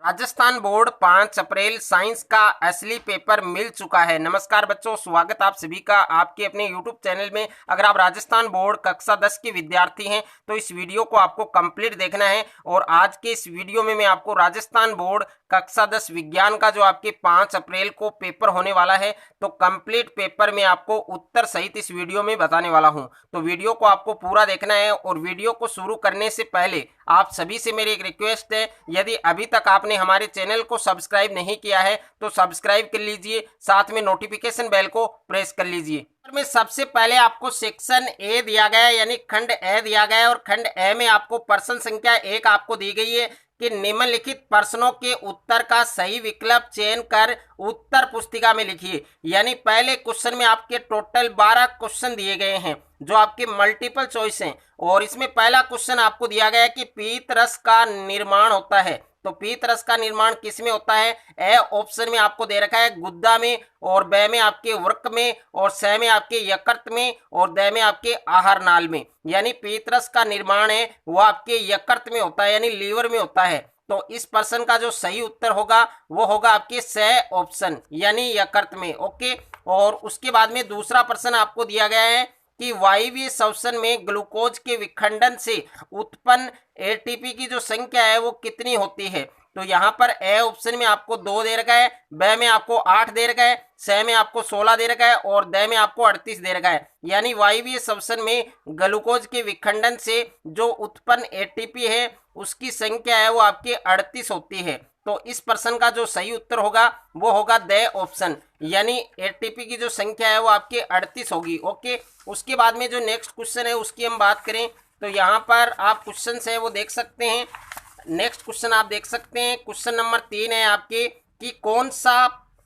Rajasthan board 5 अप्रैल science का असली paper मिल चुका है। नमस्कार बच्चों, स्वागत आप सभी का आपके अपने YouTube चैनल में। अगर आप राजस्थान बोर्ड कक्षा 10 के विद्यार्थी हैं तो इस वीडियो को आपको कंप्लीट देखना है। और आज के इस वीडियो में मैं आपको राजस्थान बोर्ड कक्षा 10 विज्ञान का जो आपके 5 अप्रैल को पेपर होने वाला है, तो कंप्लीट पेपर में आपको उत्तर सहित इस वीडियो में बताने वाला हूं। तो वीडियो को आपको पूरा देखना है। और वीडियो को शुरू करने से पहले आप सभी से मेरी एक रिक्वेस्ट है, यदि अभी तक आपने हमारे चैनल को सब्सक्राइब नहीं किया है तो सब्सक्राइब कर लीजिए, साथ में नोटिफिकेशन बेल को प्रेस कर लीजिए। में सबसे पहले आपको सेक्शन ए दिया गया है, यानी खंड ए दिया गया है। और खंड ए में आपको प्रश्न संख्या 1 आपको दी गई है कि निम्नलिखित प्रश्नों के उत्तर का सही विकल्प चयन कर उत्तर पुस्तिका में लिखिए। यानी पहले क्वेश्चन में आपके टोटल 12 क्वेश्चन दिए गए हैं जो आपके मल्टीपल चॉइस हैं। और इसमें पहला क्वेश्चन आपको दिया गया है कि पीत रस का निर्माण होता है। तो पीत रस का निर्माण किस में होता है? ए ऑप्शन में आपको दे रखा है गुद्दा में, और ब में आपके वृक्क में, और स में आपके यकृत में, और द में आपके आहार नाल में। यानी पीत रस का निर्माण है वो आपके यकृत में होता है, यानी लीवर में होता है। तो इस प्रश्न का जो सही उत्तर होगा वो होगा आपके स ऑप्शन, यानी यकृत में। ओके। और उसके बाद में दूसरा प्रश्न आपको दिया गया है कि वायवीय श्वसन में ग्लूकोज के विखंडन से उत्पन्न एटीपी की जो संख्या है वो कितनी होती है? तो यहाँ पर ए ऑप्शन में आपको 2 दे रखा है, ब में आपको 8 दे रखा है, स में आपको 16 दे रखा है, और द में आपको 38 दे रखा है। यानी वायवीय श्वसन में ग्लूकोज के विखंडन से जो उत्पन्न एटीपी है उसकी संख्या है वो आपके 38 होती है। तो इस प्रश्न का जो सही उत्तर होगा वो होगा द ऑप्शन, यानी एटीपी की जो संख्या है वो आपके 38 होगी। ओके। उसके बाद में जो नेक्स्ट क्वेश्चन है उसकी हम बात करें तो यहाँ पर आप क्वेश्चन है वो देख सकते हैं। नेक्स्ट क्वेश्चन आप देख सकते हैं, क्वेश्चन नंबर 3 है आपके कि कौन सा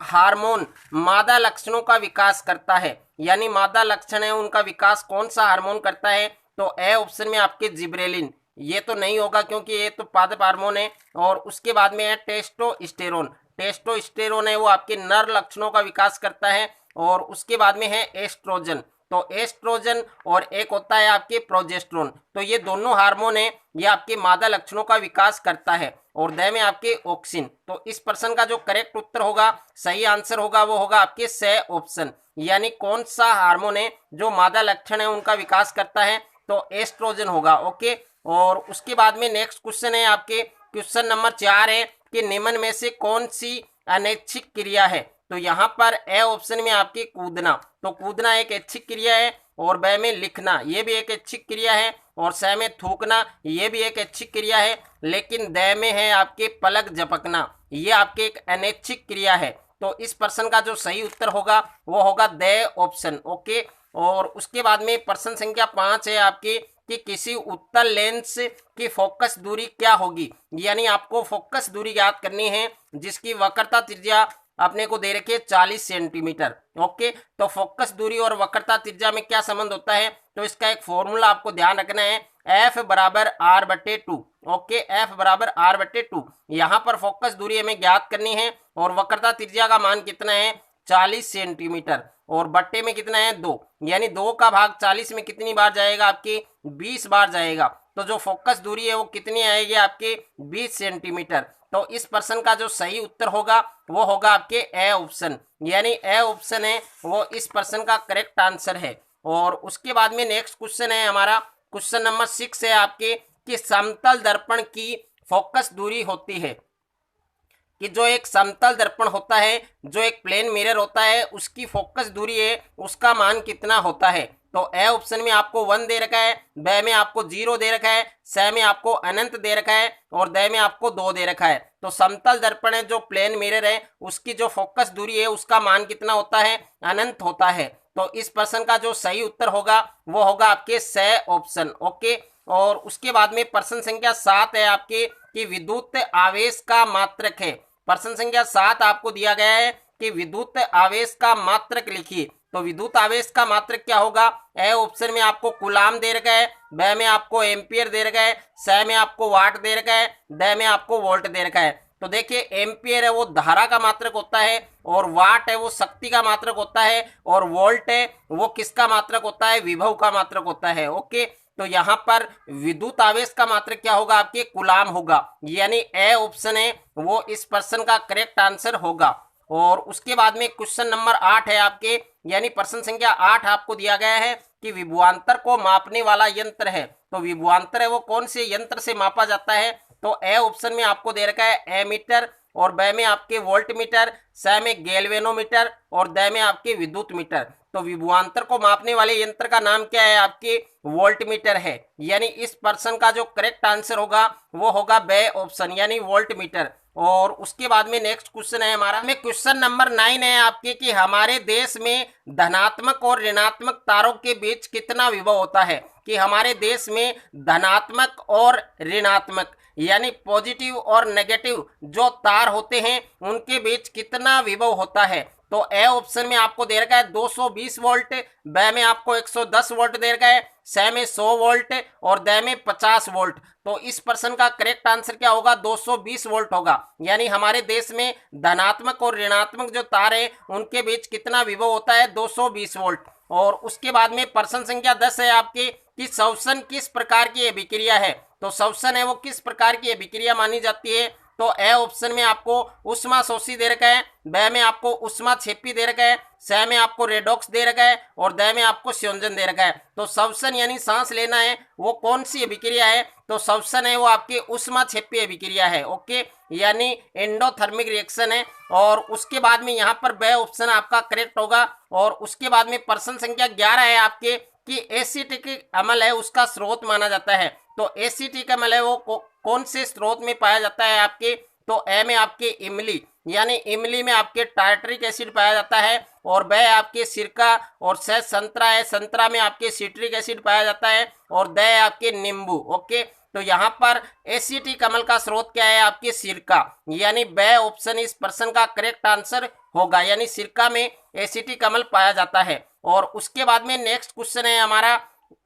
हार्मोन मादा लक्षणों का विकास करता है? यानी मादा लक्षण है उनका विकास कौन सा हार्मोन करता है? तो ए ऑप्शन में आपके जिब्रेलिन। ये तो नहीं होगा क्योंकि ये तो पादप हार्मोन है। और उसके बाद में है टेस्टोस्टेरोन। टेस्टोस्टेरोन है वो आपके नर लक्षणों का विकास करता है। और उसके बाद में है एस्ट्रोजन। तो एस्ट्रोजन और एक होता है आपके प्रोजेस्टेरोन। तो ये दोनों हार्मोन है, ये आपके मादा लक्षणों का विकास करता है। और द में आपके ऑक्सिन। तो इस प्रश्न का जो करेक्ट उत्तर होगा, सही आंसर होगा वो होगा आपके स ऑप्शन, यानी कौन सा हार्मोन है जो मादा लक्षण है उनका विकास करता है? तो एस्ट्रोजन होगा। ओके। और उसके बाद में नेक्स्ट क्वेश्चन है आपके क्वेश्चन नंबर 4 है कि निम्न में से कौन सी अनैच्छिक क्रिया है? तो यहाँ पर ए ऑप्शन में आपके कूदना। तो कूदना एक ऐच्छिक क्रिया है, और ब में लिखना ये भी एक ऐच्छिक क्रिया है, और स में थूकना ये भी एक ऐच्छिक क्रिया है। लेकिन द में है आपके पलक झपकना, ये आपके एक अनैच्छिक क्रिया है। तो इस प्रश्न का जो सही उत्तर होगा वो होगा द ऑप्शन। ओके। और उसके बाद में प्रश्न संख्या 5 है आपकी कि किसी उत्तल लेंस की फोकस दूरी क्या होगी? यानी आपको फोकस दूरी याद करनी है जिसकी वक्रता त्रिज्या अपने को दे रखी है 40 सेंटीमीटर। ओके। तो फोकस दूरी और वक्रता त्रिज्या में क्या संबंध होता है? तो इसका एक फॉर्मूला आपको ध्यान रखना है, F बराबर R/2। ओके। F बराबर R/2। यहाँ पर फोकस दूरी हमें ज्ञात करनी है और वक्रता त्रिज्या का मान कितना है? 40 सेंटीमीटर। और बट्टे में कितना है? 2। यानी 2 का भाग 40 में कितनी बार जाएगा? आपकी 20 बार जाएगा। तो जो फोकस दूरी है वो कितनी आएगी? आपके 20 सेंटीमीटर। तो इस प्रश्न का जो सही उत्तर होगा वो होगा आपके ए ऑप्शन, यानी ए ऑप्शन है वो इस प्रश्न का करेक्ट आंसर है। और उसके बाद में नेक्स्ट क्वेश्चन है हमारा क्वेश्चन नंबर 6 है आपके कि समतल दर्पण की फोकस दूरी होती है कि जो एक समतल दर्पण होता है, जो एक प्लेन मिरर होता है, उसकी फोकस दूरी है उसका मान कितना होता है? तो ए ऑप्शन में आपको 1 दे रखा है, ब में आपको 0 दे रखा है, स में आपको अनंत दे रखा है, और द में आपको 2 दे रखा है। तो समतल दर्पण है जो प्लेन मिरर है उसकी जो फोकस दूरी है उसका मान कितना होता है? अनंत होता है। तो इस प्रश्न का जो सही उत्तर होगा वो होगा आपके स ऑप्शन। ओके। और उसके बाद में प्रश्न संख्या 7 है आपके कि विद्युत आवेश का मात्रक है। प्रश्न संख्या 7 आपको दिया गया है कि विद्युत आवेश का मात्रक लिखिए। तो विद्युत आवेश का मात्रक क्या होगा? ए ऑप्शन में आपको कूलाम दे रखा है, ब में आपको एम्पियर दे रखा है, स में आपको वाट दे रखा है, द में आपको वोल्ट दे रखा है। तो देखिए एम्पियर है वो धारा का मात्रक होता है, और वाट है वो शक्ति का मात्रक होता है, और वोल्ट है वो किसका मात्रक होता है? विभव का मात्रक होता है। ओके। तो यहाँ पर विद्युत आवेश का मात्रक क्या होगा, आपके कूलाम होगा, यानी ए ऑप्शन है वो इस प्रश्न का करेक्ट आंसर होगा। और उसके बाद में क्वेश्चन नंबर 8 है आपके, यानी प्रश्न संख्या 8 आपको दिया गया है कि विभवांतर को मापने वाला यंत्र है। तो विभवांतर है वो कौन से यंत्र से मापा जाता है, तो ए ऑप्शन में आपको दे रखा है एमीटर, और ब में आपके वोल्ट मीटर, स में गैल्वेनोमीटर, और द में आपके विद्युत मीटर। तो विभवांतर को मापने वाले यंत्र का नाम क्या है, आपके वोल्ट मीटर है, यानी इस प्रश्न का जो करेक्ट आंसर होगा वो होगा ब ऑप्शन, यानी वोल्ट मीटर। और उसके बाद में नेक्स्ट क्वेश्चन है हमारा में क्वेश्चन नंबर 9 है आपके कि हमारे देश में धनात्मक और ऋणात्मक तारों के बीच कितना विभव होता है, कि हमारे देश में धनात्मक और ऋणात्मक यानी पॉजिटिव और नेगेटिव जो तार होते हैं उनके बीच कितना विभव होता है। तो ए ऑप्शन में आपको दे रखा है 220 वोल्ट, ब में आपको 110 वोल्ट दे रखा है, स में 100 वोल्ट, और द में 50 वोल्ट। तो इस प्रश्न का करेक्ट आंसर क्या होगा, 220 वोल्ट होगा, यानी हमारे देश में धनात्मक और ऋणात्मक जो तार है उनके बीच कितना विभव होता है, 220 वोल्ट। और उसके बाद में प्रश्न संख्या 10 है आपकी कि श्वसन किस प्रकार की अभिक्रिया है। तो श्वसन है वो किस प्रकार की अभिक्रिया मानी जाती है, तो ए ऑप्शन में आपको उष्मा शोषी दे रखा है, ब में आपको उष्मा क्षेपी दे रखा है, स में आपको रेडॉक्स दे रखा है, और द में आपको संयोजन दे रखा है। तो श्वसन यानी सांस लेना है वो कौन सी अभिक्रिया है, तो श्वसन है वो आपकी उष्मा क्षेपी अभिक्रिया है, ओके, यानी एंडोथर्मिक रिएक्शन है। और उसके बाद में यहाँ पर ब ऑप्शन आपका करेक्ट होगा। और उसके बाद में प्रश्न संख्या 11 है आपके कि एसिटिक अम्ल है उसका स्रोत माना जाता है। तो एसिटिक अम्ल है वो कौन से स्रोत में पाया जाता है आपके, तो ए में आपके इमली, यानी इमली में आपके टार्टरिक एसिड पाया जाता है, और ब आपके सिरका, और स संतरा है, संतरा में आपके सिट्रिक एसिड पाया जाता है, और द आपके नींबू, ओके। तो यहाँ पर एसिटिक अम्ल का स्रोत क्या है, आपके सिरका, यानी ब ऑप्शन इस प्रश्न का करेक्ट आंसर होगा, यानी सिरका में एसिटिक अम्ल पाया जाता है। और उसके बाद में नेक्स्ट क्वेश्चन है हमारा,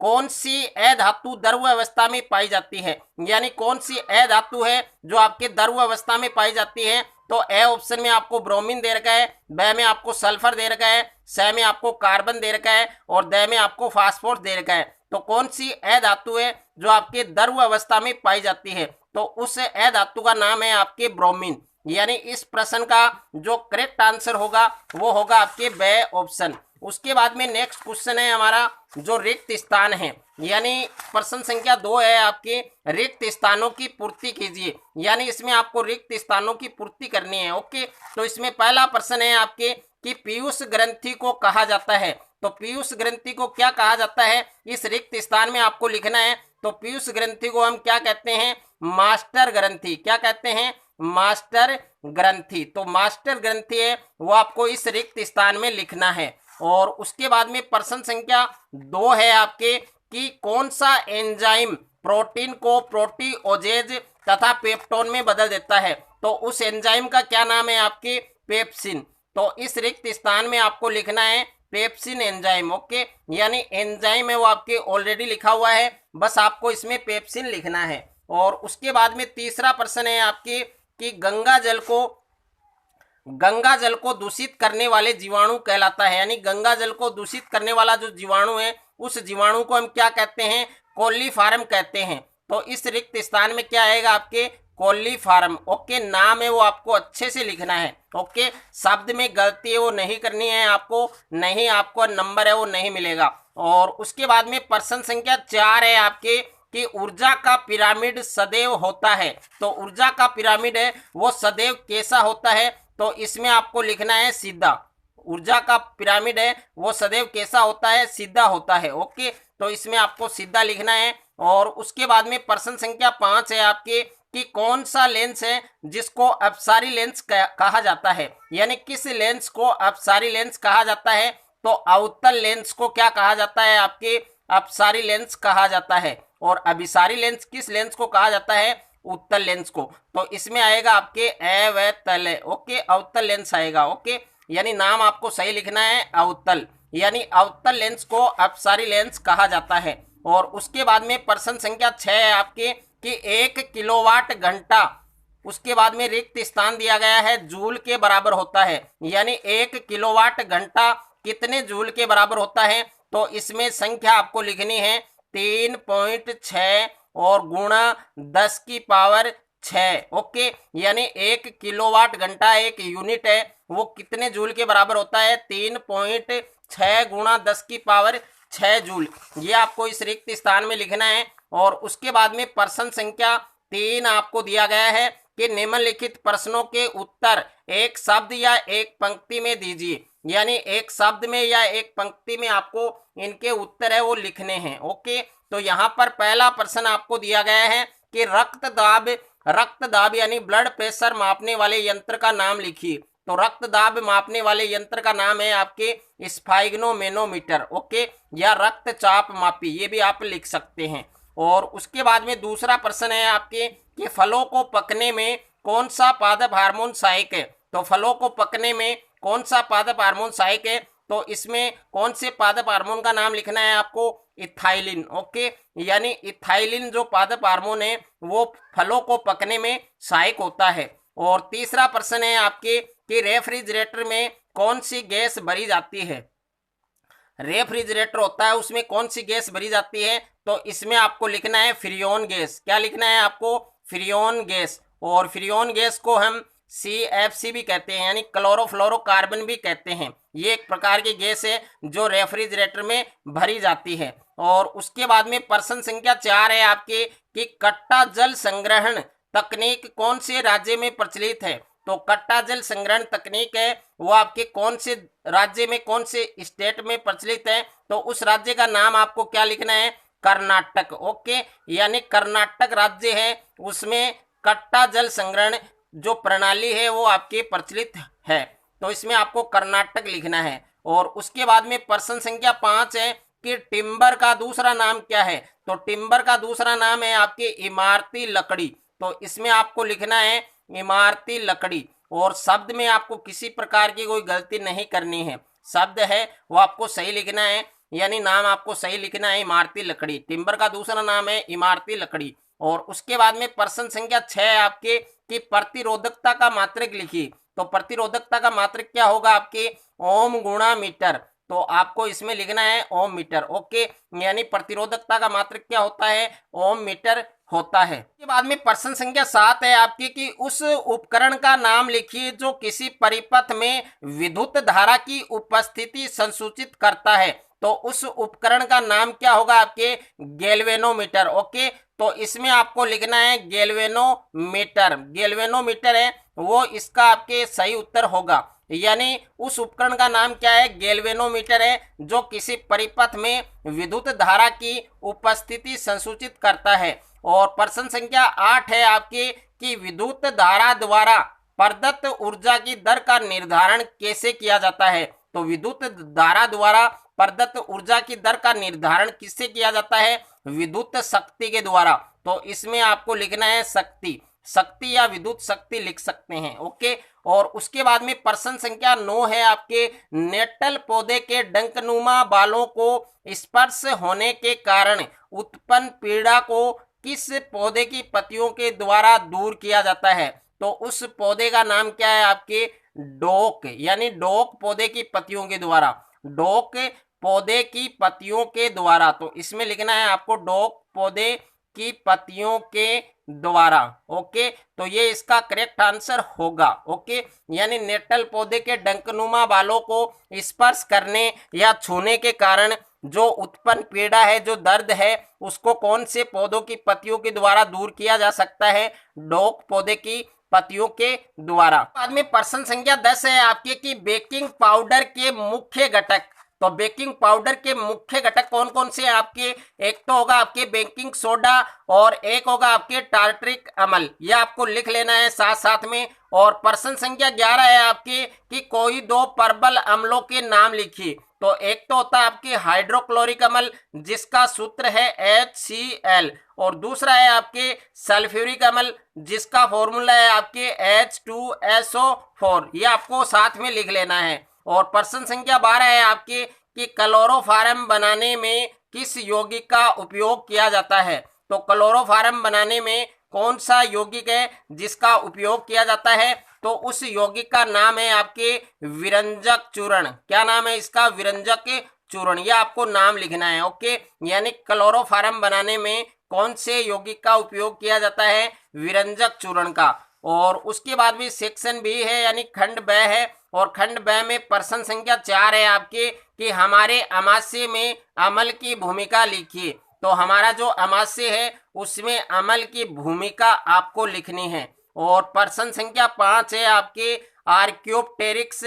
कौन सी अधातु द्रव अवस्था में पाई जाती है, यानी कौन सी अधातु है जो आपके द्रव अवस्था में पाई जाती है। तो ए ऑप्शन में आपको ब्रोमीन दे रखा है, ब में आपको सल्फर दे रखा है, स में आपको कार्बन दे रखा है, और द में आपको फास्फोरस दे रखा है। तो कौन सी अधातु है जो आपके द्रव अवस्था में पाई जाती है, तो उस अधातु का नाम है आपके ब्रोमीन, यानी इस प्रश्न का जो करेक्ट आंसर होगा वो होगा आपके ब ऑप्शन। उसके बाद में नेक्स्ट क्वेश्चन है हमारा जो रिक्त स्थान है, यानी प्रश्न संख्या 2 है आपके रिक्त स्थानों की पूर्ति कीजिए, यानी इसमें आपको रिक्त स्थानों की पूर्ति करनी है, ओके। तो इसमें पहला प्रश्न है आपके कि पीयूष ग्रंथि को कहा जाता है। तो पीयूष ग्रंथि को क्या कहा जाता है, इस रिक्त स्थान में आपको लिखना है। तो पीयूष ग्रंथि को हम क्या कहते हैं, मास्टर ग्रंथि, क्या कहते हैं, मास्टर ग्रंथि। तो मास्टर ग्रंथि है वो आपको इस रिक्त स्थान में लिखना है। और उसके बाद में प्रश्न संख्या 2 है आपके कि कौन सा एंजाइम प्रोटीन को प्रोटीओजेज तथा पेप्टोन में बदल देता है। तो उस एंजाइम का क्या नाम है, आपके पेप्सिन। तो इस रिक्त स्थान में आपको लिखना है पेप्सिन एंजाइम, ओके, यानी एंजाइम है वो आपके ऑलरेडी लिखा हुआ है, बस आपको इसमें पेप्सिन लिखना है। और उसके बाद में तीसरा प्रश्न है आपके कि गंगा जल को दूषित करने वाले जीवाणु कहलाता है, यानी गंगा जल को दूषित करने वाला जो जीवाणु है उस जीवाणु को हम क्या कहते हैं, कोलीफार्म कहते हैं। तो इस रिक्त स्थान में क्या आएगा, आपके कोलीफार्म, ओके। नाम है वो आपको अच्छे से लिखना है, ओके। शब्द में गलती है वो नहीं करनी है आपको, नहीं आपको नंबर है वो नहीं मिलेगा। और उसके बाद में प्रश्न संख्या 4 है आपके कि ऊर्जा का पिरामिड सदैव होता है। तो ऊर्जा का पिरामिड है वो सदैव कैसा होता है, तो इसमें आपको लिखना है सीधा। ऊर्जा का पिरामिड है वो सदैव कैसा होता है, सीधा होता है, ओके। तो इसमें आपको सीधा लिखना है। और उसके बाद में प्रश्न संख्या 5 है आपके कि कौन सा लेंस है जिसको अपसारी लेंस कहा जाता है, यानी किस लेंस को अपसारी लेंस कहा जाता है। तो अवतल लेंस को क्या कहा जाता है, आपके अपसारी लेंस कहा जाता है। और अभिसारी लेंस किस लेंस को कहा जाता है, उत्तल लेंस को। तो इसमें आएगा आपके अवतल, ओके, अवतल लेंस आएगा, ओके, यानी नाम आपको सही लिखना है अवतल, यानी अवतल लेंस को अपसारी लेंस कहा जाता है। और उसके बाद में प्रश्न संख्या 6 है आपके कि 1 किलोवाट घंटा, उसके बाद में रिक्त स्थान दिया गया है जूल के बराबर होता है, यानी 1 किलोवाट घंटा कितने जूल के बराबर होता है। तो इसमें संख्या आपको लिखनी है 3.6 और गुणा 10 की पावर 6। ओके, यानी 1 किलोवाट घंटा एक यूनिट है, वो कितने जूल के बराबर होता है? 3.6 गुणा 10 की पावर 6 जूल। ये आपको इस रिक्त स्थान में लिखना है। और उसके बाद में प्रश्न संख्या 3 आपको दिया गया है कि निम्नलिखित प्रश्नों के उत्तर एक शब्द या एक पंक्ति में दीजिए। यानी एक शब्द में या एक पंक्ति में आपको इनके उत्तर है वो लिखने हैं। ओके, तो यहाँ पर पहला प्रश्न आपको दिया गया है कि रक्तदाब यानी ब्लड प्रेशर मापने वाले यंत्र का नाम लिखिए। तो रक्तदाब मापने वाले यंत्र का नाम है आपके स्फाइग्नोमेनोमीटर। ओके, या रक्तचाप मापी, ये भी आप लिख सकते हैं। और उसके बाद में दूसरा प्रश्न है आपके कि फलों को पकने में कौन सा पादप हार्मोन सहायक है? तो फलों को पकने में कौन सा पादप हार्मोन सहायक है? तो इसमें कौन से पादप हार्मोन का नाम लिखना है आपको? इथाइलिन। ओके, यानी इथाइलिन जो पादप हार्मोन है वो फलों को पकने में सहायक होता है। और तीसरा प्रश्न है आपके कि रेफ्रिजरेटर में कौन सी गैस भरी जाती है? रेफ्रिजरेटर होता है, उसमें कौन सी गैस भरी जाती है? तो इसमें आपको लिखना है फ्रीऑन गैस। क्या लिखना है आपको? Freon gas. और फ्रीऑन गैस को हम CFC भी कहते हैं, यानी क्लोरोफ्लोरोकार्बन भी कहते हैं। ये एक प्रकार की गैस है जो रेफ्रिजरेटर में भरी जाती है। और उसके बाद में प्रश्न संख्या 4 है आपके कि कट्टा जल संग्रहण तकनीक कौन से राज्य में प्रचलित है? तो कट्टा जल संग्रहण तकनीक है वो आपके कौन से राज्य में, कौन से स्टेट में प्रचलित है? तो उस राज्य का नाम आपको क्या लिखना है? कर्नाटक। ओके, यानी कर्नाटक राज्य है, उसमें कट्टा जल संग्रहण जो प्रणाली है वो आपके प्रचलित है। तो इसमें आपको कर्नाटक लिखना है। और उसके बाद में प्रश्न संख्या 5 है कि टिम्बर का दूसरा नाम क्या है? तो टिम्बर का दूसरा नाम है आपके इमारती लकड़ी। तो इसमें आपको लिखना है इमारती लकड़ी। और शब्द में आपको किसी प्रकार की कोई गलती नहीं करनी है, शब्द है वो आपको सही लिखना है, यानी नाम आपको सही लिखना है इमारती लकड़ी। टिम्बर का दूसरा नाम है इमारती लकड़ी। और उसके बाद में प्रश्न संख्या 6 आपके कि प्रतिरोधकता का मात्रक लिखिए। तो प्रतिरोधकता का मात्रक क्या होगा आपके? ओम गुणा मीटर। तो आपको इसमें लिखना है ओम मीटर। ओके, यानी प्रतिरोधकता का मात्रक क्या होता है? ओम मीटर होता है। इसके बाद में प्रश्न संख्या 7 है आपकी कि उस उपकरण का नाम लिखिए जो किसी परिपथ में विद्युत धारा की उपस्थिति संसूचित करता है। तो उस उपकरण का नाम क्या होगा आपके? गैल्वेनोमीटर। ओके, तो इसमें आपको लिखना है गैल्वेनोमीटर। गैल्वेनोमीटर है वो इसका आपके सही उत्तर होगा। यानी उस उपकरण का नाम क्या है? गैल्वेनोमीटर है, जो किसी परिपथ में विद्युत धारा की उपस्थिति संसूचित करता है। और प्रश्न संख्या 8 है आपके कि विद्युत धारा द्वारा प्रदत्त ऊर्जा की दर का निर्धारण कैसे किया जाता है? तो विद्युत धारा द्वारा प्रदत्त ऊर्जा की दर का निर्धारण किससे किया जाता है? विद्युत शक्ति के द्वारा। तो इसमें आपको लिखना है शक्ति। शक्ति या विद्युत शक्ति लिख सकते हैं। ओके, और उसके बाद में प्रश्न संख्या 9 है आपके नेटल पौधे के डंकनुमा बालों को स्पर्श होने के कारण उत्पन्न पीड़ा को किस पौधे की पत्तियों के द्वारा दूर किया जाता है? तो उस पौधे का नाम क्या है आपके? डोक, यानी डोक पौधे की पत्तियों के द्वारा। डोक पौधे की पत्तियों के द्वारा। तो इसमें लिखना है आपको डोक पौधे की पत्तियों के द्वारा। ओके, तो ये इसका करेक्ट आंसर होगा। ओके, यानी नेटल पौधे के डंकनुमा बालों को स्पर्श करने या छूने के कारण जो उत्पन्न पीड़ा है, जो दर्द है, उसको कौन से पौधों की पत्तियों के द्वारा दूर किया जा सकता है? डोक पौधे की पत्तियों के द्वारा। बाद में प्रश्न संख्या 10 है आपके कि बेकिंग पाउडर के मुख्य घटक। तो बेकिंग पाउडर के मुख्य घटक कौन कौन से हैं आपके? एक तो होगा आपके बेकिंग सोडा और एक होगा आपके टार्टरिक अम्ल। यह आपको लिख लेना है साथ साथ में। और प्रश्न संख्या 11 है आपके कि कोई दो प्रबल अम्लों के नाम लिखिए। तो एक तो होता है आपके हाइड्रोक्लोरिक अम्ल जिसका सूत्र है HCl, और दूसरा है आपके सल्फ्यूरिक अम्ल जिसका फॉर्मूला है आपके H2SO4। ये आपको साथ में लिख लेना है। और प्रश्न संख्या 12 है आपके कि क्लोरोफॉर्म बनाने में किस यौगिक का उपयोग किया जाता है? तो क्लोरोफॉर्म बनाने में कौन सा यौगिक है जिसका उपयोग किया जाता है? तो उस यौगिक का नाम है आपके विरंजक चूर्ण। क्या नाम है इसका? विरंजक चूर्ण, यह आपको नाम लिखना है। ओके, यानी क्लोरोफॉर्म बनाने में कौन से यौगिक का उपयोग किया जाता है? विरंजक चूर्ण का। और उसके बाद भी सेक्शन बी है यानी खंड ब है, और खंड ब में प्रश्न संख्या 4 है आपके कि हमारे अमाशय में अम्ल की भूमिका लिखिए। तो हमारा जो अमाशय है उसमें अम्ल की भूमिका आपको लिखनी है। और प्रश्न संख्या 5 है आपके आर्क्योप्टेरिक्स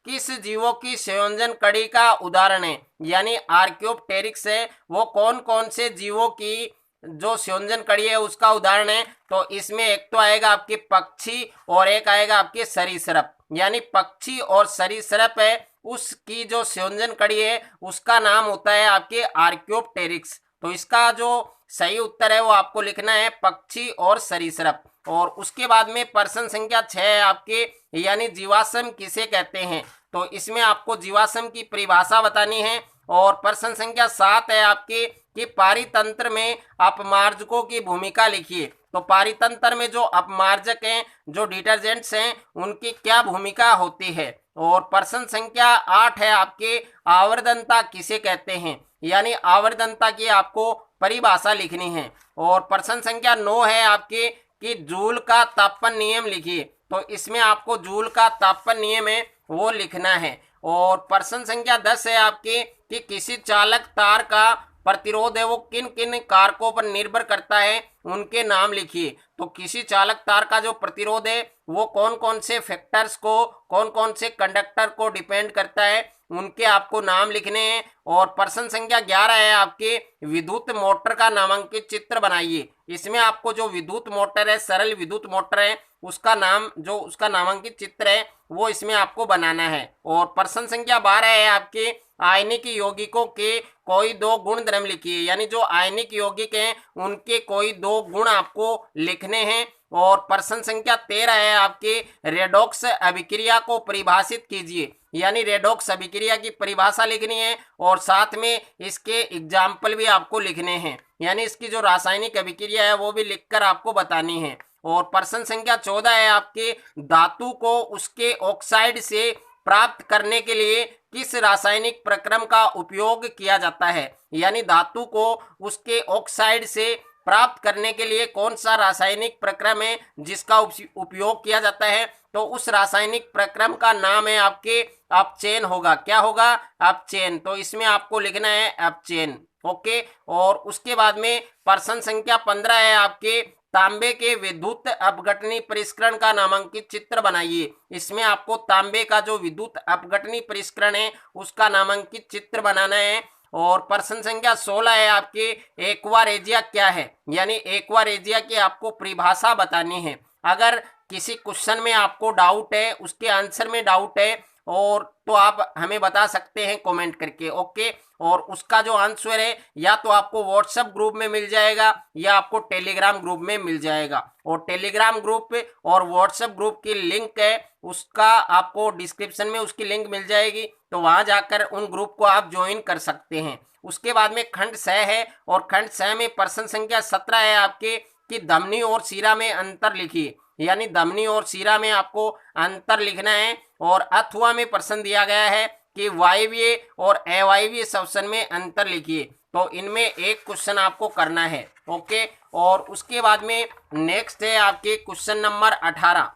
किस जीवों की संयोजन कड़ी का उदाहरण है? यानी आर्क्योप्टेरिक्स है वो कौन कौन से जीवों की जो संयोजन कड़ी है उसका उदाहरण है? तो इसमें एक तो आएगा आपके पक्षी और एक आएगा आपके सरीसृप। यानी पक्षी और सरीसृप है उसकी जो संयोजन कड़ी है उसका नाम होता है आपके आर्क्योप्टेरिक्स। तो इसका जो सही उत्तर है वो आपको लिखना है पक्षी और सरीसृप। और उसके बाद में प्रश्न संख्या 6 है आपके यानी जीवाश्म किसे कहते हैं? तो इसमें आपको जीवाश्म की परिभाषा बतानी है। और प्रश्न संख्या 7 है आपके कि पारितंत्र में अपमार्जकों की भूमिका लिखिए। तो पारितंत्र में जो अपमार्जक हैं, जो डिटर्जेंट्स हैं, उनकी क्या भूमिका होती है? और प्रश्न संख्या 8 है आपके आवर्धनता किसे कहते हैं? यानी आवर्धनता की आपको परिभाषा लिखनी है। और प्रश्न संख्या 9 है आपके कि जूल का तापन नियम लिखिए। तो इसमें आपको जूल का तापन नियम है वो लिखना है। और प्रश्न संख्या 10 है आपके कि किसी चालक तार का प्रतिरोध है वो किन किन कारकों पर निर्भर करता है, उनके नाम लिखिए। तो किसी चालक तार का जो प्रतिरोध है वो कौन कौन से फैक्टर्स को, कौन कौन से कंडक्टर को डिपेंड करता है, उनके आपको नाम लिखने हैं। और प्रश्न संख्या 11 है आपके विद्युत मोटर का नामांकित चित्र बनाइए। इसमें आपको जो विद्युत मोटर है, सरल विद्युत मोटर है, उसका नाम, जो उसका नामांकित चित्र है वो इसमें आपको बनाना है। और प्रश्न संख्या 12 है आपके आयनिक यौगिकों के कोई दो गुण धर्म लिखिए। यानी जो आयनिक यौगिक हैं उनके कोई दो गुण आपको लिखने हैं। और प्रश्न संख्या 13 है आपके रेडॉक्स अभिक्रिया को परिभाषित कीजिए। यानी रेडॉक्स अभिक्रिया की परिभाषा लिखनी है और साथ में इसके एग्जाम्पल भी आपको लिखने हैं। यानी इसकी जो रासायनिक अभिक्रिया है वो भी लिखकर आपको बतानी है। और प्रश्न संख्या 14 है आपके धातु को उसके ऑक्साइड से प्राप्त करने के लिए किस रासायनिक प्रक्रम का उपयोग किया जाता है? यानी धातु को उसके ऑक्साइड से प्राप्त करने के लिए कौन सा रासायनिक प्रक्रम है जिसका उपयोग किया जाता है? तो उस रासायनिक प्रक्रम का नाम है आपके अपचयन होगा। क्या होगा? अपचयन। तो इसमें आपको लिखना है अपचयन। ओके। और उसके बाद में प्रश्न संख्या 15 है आपके तांबे के विद्युत अपघटनी परिष्करण का नामांकित चित्र बनाइए। इसमें आपको तांबे का जो विद्युत अपघटनी परिष्करण है उसका नामांकित चित्र बनाना है। और प्रश्न संख्या 16 है आपके एक्वारेजिया क्या है? यानी एक्वारेजिया की आपको परिभाषा बतानी है। अगर किसी क्वेश्चन में आपको डाउट है, उसके आंसर में डाउट है, और तो आप हमें बता सकते हैं कमेंट करके। ओके। और उसका जो आंसर है या तो आपको व्हाट्सएप ग्रुप में मिल जाएगा या आपको टेलीग्राम ग्रुप में मिल जाएगा। और टेलीग्राम ग्रुप और व्हाट्सएप ग्रुप की लिंक है उसका आपको डिस्क्रिप्शन में उसकी लिंक मिल जाएगी, तो वहां जाकर उन ग्रुप को आप ज्वाइन कर सकते हैं। उसके बाद में खंड 6 है और खंड 6 में प्रश्न संख्या 17 है आपके कि धमनी और शिरा में अंतर लिखिए। यानी धमनी और शिरा में आपको अंतर लिखना है। और अथवा में प्रश्न दिया गया है कि वायवीय और अवायवीय श्वसन में अंतर लिखिए। तो इनमें एक क्वेश्चन आपको करना है। ओके। और उसके बाद में नेक्स्ट है आपके क्वेश्चन नंबर 18।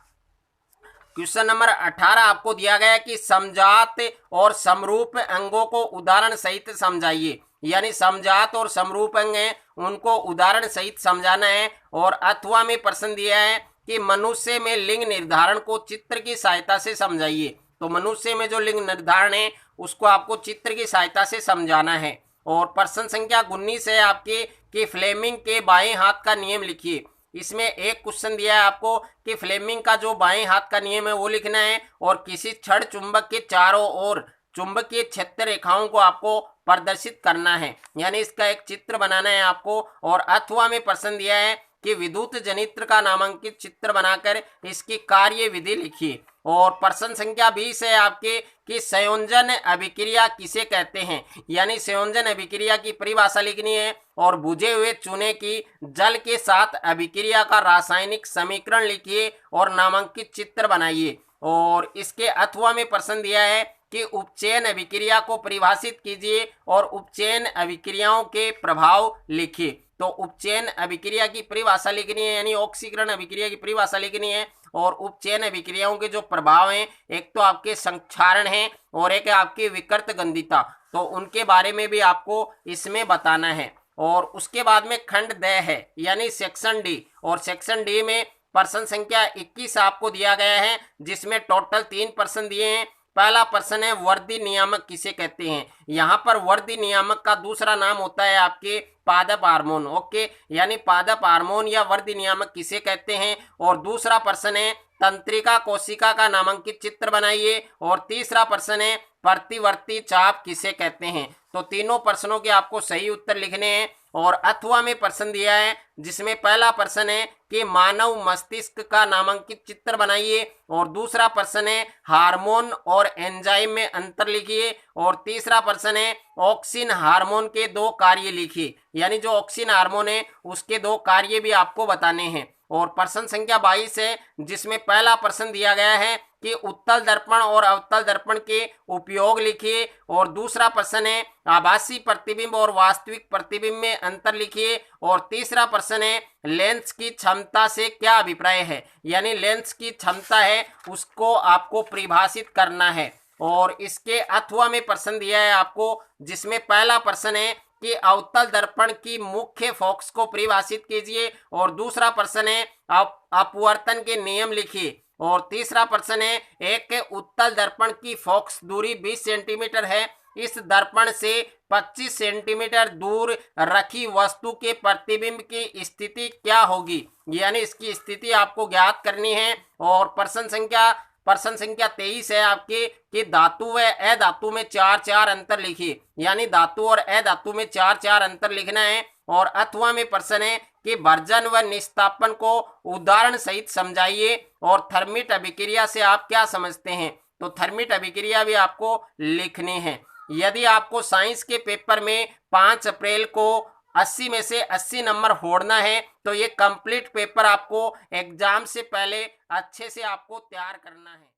क्वेश्चन नंबर 18 आपको दिया गया कि समजात और समरूप अंगों को उदाहरण सहित समझाइए। यानी समजात और समरूप अंग हैं उनको उदाहरण सहित समझाना है। और अथवा में प्रश्न दिया है कि मनुष्य में लिंग निर्धारण को चित्र की सहायता से समझाइए। तो मनुष्य में जो लिंग निर्धारण है उसको आपको चित्र की सहायता से समझाना है। और प्रश्न संख्या 19 है आपके कि फ्लेमिंग के बाएं हाथ का नियम लिखिए। इसमें एक क्वेश्चन दिया है आपको कि फ्लेमिंग का जो बाएं हाथ का नियम है वो लिखना है। और किसी छड़ चुंबक के चारों ओर चुंबकीय क्षेत्र रेखाओं को आपको प्रदर्शित करना है। यानी इसका एक चित्र बनाना है आपको। और अथवा में प्रश्न दिया है कि विद्युत जनित्र का नामांकित चित्र बनाकर इसकी कार्य विधि लिखिए। और प्रश्न संख्या 20 है आपके कि संयोजन अभिक्रिया किसे कहते हैं? यानी संयोजन अभिक्रिया की परिभाषा लिखनी है। और बुझे हुए चूने की जल के साथ अभिक्रिया का रासायनिक समीकरण लिखिए और नामांकित चित्र बनाइए। और इसके अथवा में प्रश्न दिया है कि उपचयन अभिक्रिया को परिभाषित कीजिए और उपचयन अभिक्रियाओं के प्रभाव लिखिए। तो उपचयन अभिक्रिया की परिभाषा लिखनी है, यानी ऑक्सीकरण अभिक्रिया की परिभाषा लिखनी है। और उपचयन अभिक्रियाओं के जो प्रभाव हैं, एक तो आपके संक्षारण हैं और एक है आपकी विकृत गंधिता, तो उनके बारे में भी आपको इसमें बताना है। और उसके बाद में खंड द है, यानी सेक्शन डी, और सेक्शन डी में प्रश्न संख्या 21 आपको दिया गया है, जिसमें टोटल 3 प्रश्न दिए हैं। पहला प्रश्न है वर्दी नियामक किसे कहते हैं। यहाँ पर वर्दी नियामक का दूसरा नाम होता है आपके पादप हार्मोन। ओके, यानी पादप हार्मोन या वर्दी नियामक किसे कहते हैं। और दूसरा प्रश्न है तंत्रिका कोशिका का नामांकित चित्र बनाइए। और तीसरा प्रश्न है प्रतिवर्ती चाप किसे कहते हैं। तो तीनों प्रश्नों के आपको सही उत्तर लिखने हैं। और अथवा में प्रश्न दिया है, जिसमें पहला प्रश्न है कि मानव मस्तिष्क का नामांकित चित्र बनाइए। और दूसरा प्रश्न है हार्मोन और एंजाइम में अंतर लिखिए। और तीसरा प्रश्न है ऑक्सिन हार्मोन के 2 कार्य लिखिए, यानी जो ऑक्सिन हार्मोन है उसके 2 कार्य भी आपको बताने हैं। और प्रश्न संख्या 22 है, जिसमें पहला प्रश्न दिया गया है कि उत्तल दर्पण और अवतल दर्पण के उपयोग लिखिए। और दूसरा प्रश्न है आभासी प्रतिबिंब और वास्तविक प्रतिबिंब में अंतर लिखिए। और तीसरा प्रश्न है लेंस की क्षमता से क्या अभिप्राय है, यानी लेंस की क्षमता है उसको आपको परिभाषित करना है। और इसके अथवा में प्रश्न दिया है आपको, जिसमें पहला प्रश्न है कि अवतल दर्पण की मुख्य फोकस को परिभाषित कीजिए। और दूसरा प्रश्न है अपवर्तन के नियम लिखिए। और तीसरा प्रश्न है एक उत्तल दर्पण की फोकस दूरी 20 सेंटीमीटर है, इस दर्पण से 25 सेंटीमीटर दूर रखी वस्तु के प्रतिबिंब की स्थिति क्या होगी, यानी इसकी स्थिति आपको ज्ञात करनी है। और प्रश्न संख्या 23 है आपके कि धातु व अधातु में 4-4 अंतर लिखिए, यानी धातु और अधातु में 4-4 अंतर लिखना है। और अथवा में प्रश्न है कि भर्जन व निस्तापन को उदाहरण सहित समझाइए। और थर्मिट अभिक्रिया से आप क्या समझते हैं, तो थर्मिट अभिक्रिया भी आपको लिखनी है। यदि आपको साइंस के पेपर में 5 अप्रैल को 80 में से 80 नंबर फोड़ना है, तो ये कंप्लीट पेपर आपको एग्जाम से पहले अच्छे से आपको तैयार करना है।